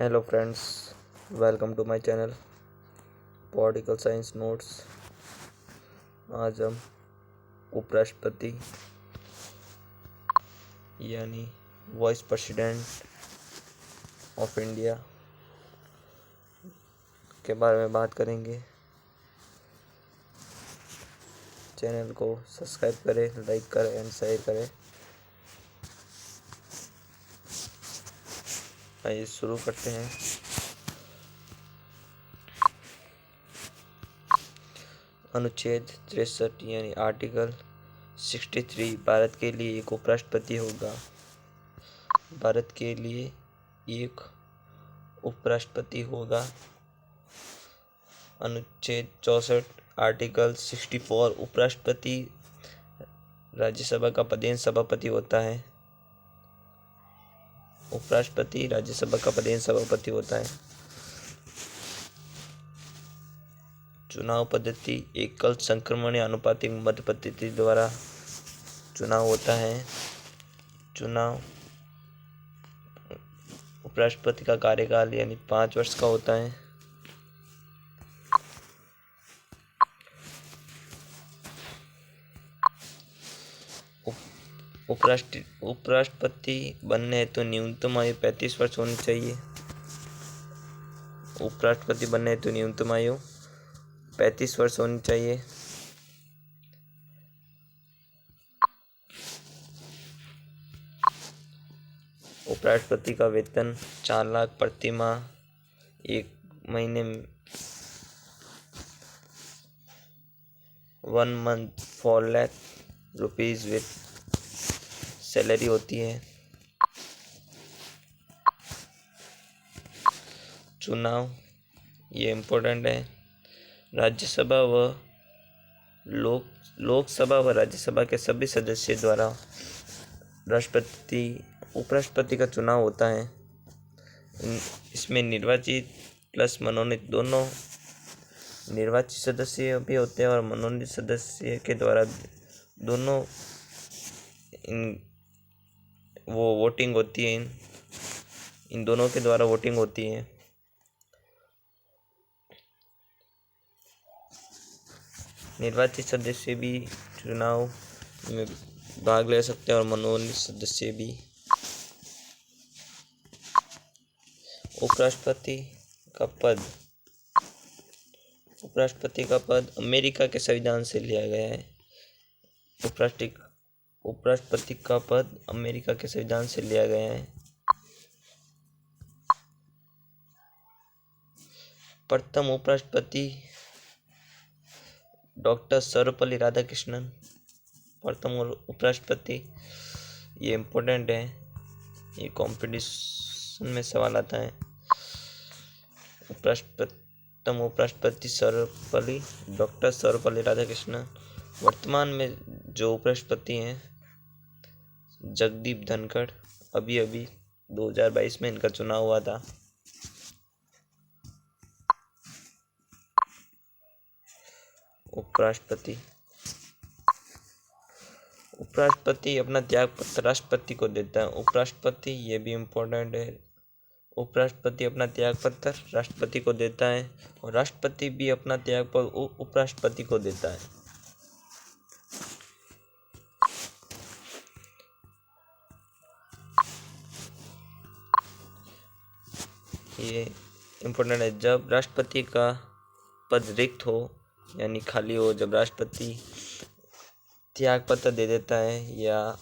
Hello friends, welcome to my channel political science notes. आज हम उपराष्ट्रपति यानी वाइस प्रेसिडेंट ऑफ इंडिया के बारे में बात करेंगे। चैनल को सब्सक्राइब करें, लाइक करें एंड शेयर करें। आइए शुरू करते हैं। अनुच्छेद 63 यानी आर्टिकल 63 भारत के लिए एक उपराष्ट्रपति होगा। भारत के लिए एक उपराष्ट्रपति होगा। अनुच्छेद 64 आर्टिकल 64 उपराष्ट्रपति राज्यसभा का पदेन सभापति होता है। उपराष्ट्रपति राज्यसभा का पदेन सभापति होता है। चुनाव पद्धति एकल संक्रमण या अनुपातिक मत पद्धति द्वारा चुनाव होता है। चुनाव उपराष्ट्रपति का कार्यकाल यानी 5 वर्ष का होता है। उपराष्ट्रपति बनने हेतु न्यूनतम आयु 35 वर्ष होनी चाहिए। उपराष्ट्रपति बनने हेतु न्यूनतम आयु 35 वर्ष होनी चाहिए। उपराष्ट्रपति का वेतन 4 लाख प्रति माह, एक महीने में 1 month 4 lakh rupees with salary होती है। चुनाव ये इम्पोर्टेंट है। राज्यसभा व लोकसभा व राज्यसभा के सभी सदस्यों द्वारा उपराष्ट्रपति का चुनाव होता है। इसमें निर्वाचित प्लस मनोनीत दोनों निर्वाचित सदस्य भी होते हैं और मनोनीत सदस्य के द्वारा दोनों वोटिंग होती है। इन दोनों के द्वारा वोटिंग होती है। निर्वाचित सदस्य भी चुनाव में भाग ले सकते हैं और मनोनीत सदस्य भी। उपराष्ट्रपति का पद अमेरिका के संविधान से लिया गया है। उपराष्ट्रपति का पद अमेरिका के संविधान से लिया गया है। प्रथम उपराष्ट्रपति डॉक्टर सर्वपल्ली राधाकृष्णन प्रथम उपराष्ट्रपति। ये इम्पोर्टेंट है, ये कंपटीशन में सवाल आता है। प्रथम उपराष्ट्रपति डॉक्टर सर्वपल्ली राधाकृष्णन। वर्तमान में जो उपराष्ट्रपति हैं जगदीप धनखड़। अभी 2022 में इनका चुनाव हुआ था। उपराष्ट्रपति अपना त्याग पत्र राष्ट्रपति को देता है। उपराष्ट्रपति ये भी इम्पोर्टेंट है। उपराष्ट्रपति अपना त्याग पत्र राष्ट्रपति को देता है और राष्ट्रपति भी अपना त्याग पत्र उपराष्ट्रपति को देता है। ये इम्पोर्टेंट है। जब राष्ट्रपति का पद रिक्त हो यानी खाली हो, जब राष्ट्रपति त्याग पत्र दे देता है या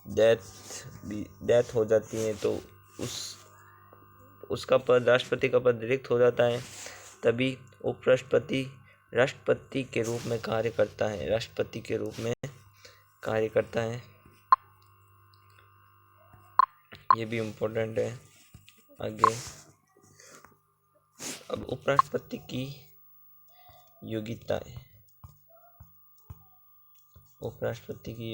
डेथ हो जाती है तो उसका पद राष्ट्रपति का पद रिक्त हो जाता है। तभी उपराष्ट्रपति राष्ट्रपति के रूप में कार्य करता है। ये भी इम्पोर्टेंट है। आगे अब उपराष्ट्रपति की योग्यताएं। उपराष्ट्रपति की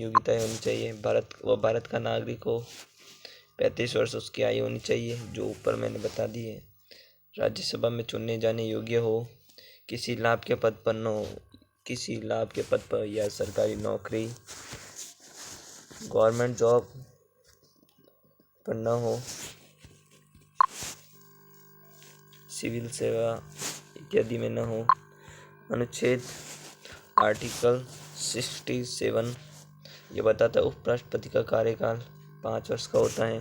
योग्यताएं होनी चाहिए। भारत का नागरिक हो, 35 वर्ष उसकी आयु होनी चाहिए, जो ऊपर मैंने बता दी है। राज्यसभा में चुने जाने योग्य हो, किसी लाभ के पद पर न हो, किसी लाभ के पद पर या सरकारी नौकरी, गवर्नमेंट जॉब पर न हो, सिविल सेवा इत्यादि में न हो। अनुच्छेद आर्टिकल 67 ये बताता है उपराष्ट्रपति का कार्यकाल 5 वर्ष का होता है।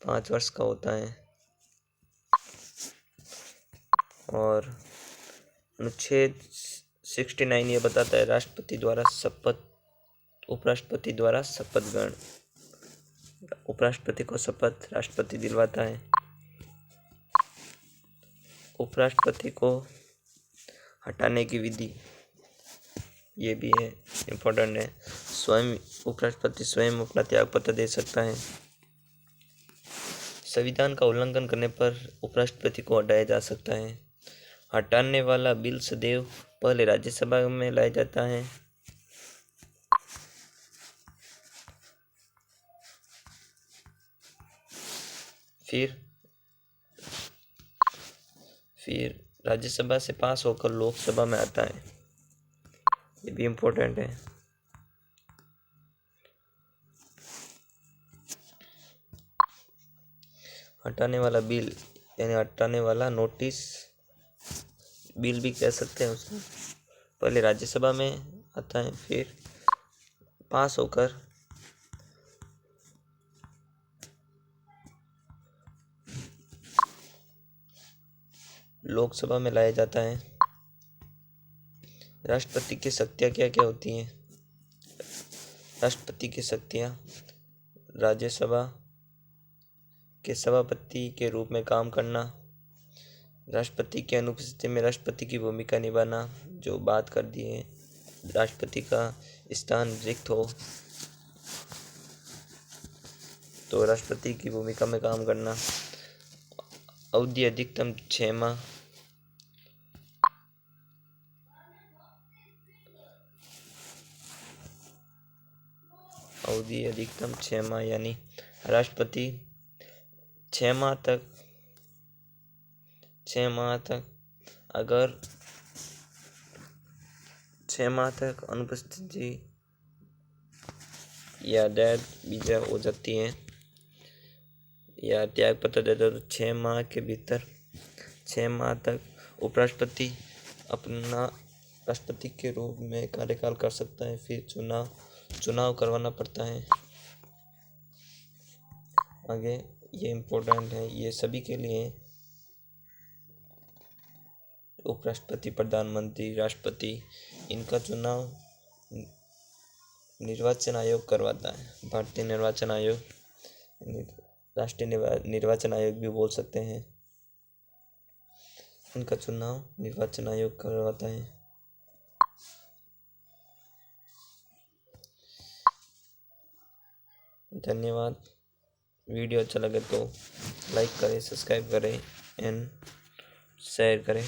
5 वर्ष का होता है। और अनुच्छेद 69 ये बताता है उपराष्ट्रपति द्वारा शपथ ग्रहण। उपराष्ट्रपति को शपथ राष्ट्रपति दिलवाता है। उपराष्ट्रपति को हटाने की विधि ये भी है, इम्पोर्टेंट है। उपराष्ट्रपति स्वयं अपना त्यागपत्र दे सकता है। संविधान का उल्लंघन करने पर उपराष्ट्रपति को हटाया जा सकता है। हटाने वाला बिल सदैव पहले राज्यसभा में लाया जाता है। फिर राज्यसभा से पास होकर लोकसभा में आता है। ये भी इम्पोर्टेंट है। हटाने वाला बिल यानी हटाने वाला नोटिस बिल भी कह सकते हैं उसको, पहले राज्यसभा में आता है, फिर पास होकर लोकसभा में लाया जाता है। राष्ट्रपति की शक्तियाँ क्या क्या होती हैं? राष्ट्रपति की शक्तियाँ राज्यसभा के सभापति के रूप में काम करना, राष्ट्रपति की अनुपस्थिति में राष्ट्रपति की भूमिका निभाना, जो बात कर दी है, राष्ट्रपति का स्थान रिक्त हो तो राष्ट्रपति की भूमिका में काम करना, अवधि अधिकतम 6 माह, अवधि अधिकतम 6 माह यानी राष्ट्रपति 6 माह तक अगर 6 माह तक अनुपस्थिति या दैद बीजा हो जाती है या त्यागपत्र दे दो तो 6 माह के भीतर 6 माह तक उपराष्ट्रपति अपना राष्ट्रपति के रूप में कार्यकाल कर सकता है। फिर चुनाव करवाना पड़ता है। आगे ये इम्पोर्टेंट है, ये सभी के लिए, उपराष्ट्रपति, प्रधानमंत्री, राष्ट्रपति, इनका चुनाव निर्वाचन आयोग करवाता है। भारतीय निर्वाचन आयोग, राष्ट्रीय निर्वाचन आयोग भी बोल सकते हैं। इनका चुनाव निर्वाचन आयोग करवाता है। धन्यवाद। वीडियो अच्छा लगे तो लाइक करें, सब्सक्राइब करें एंड शेयर करें।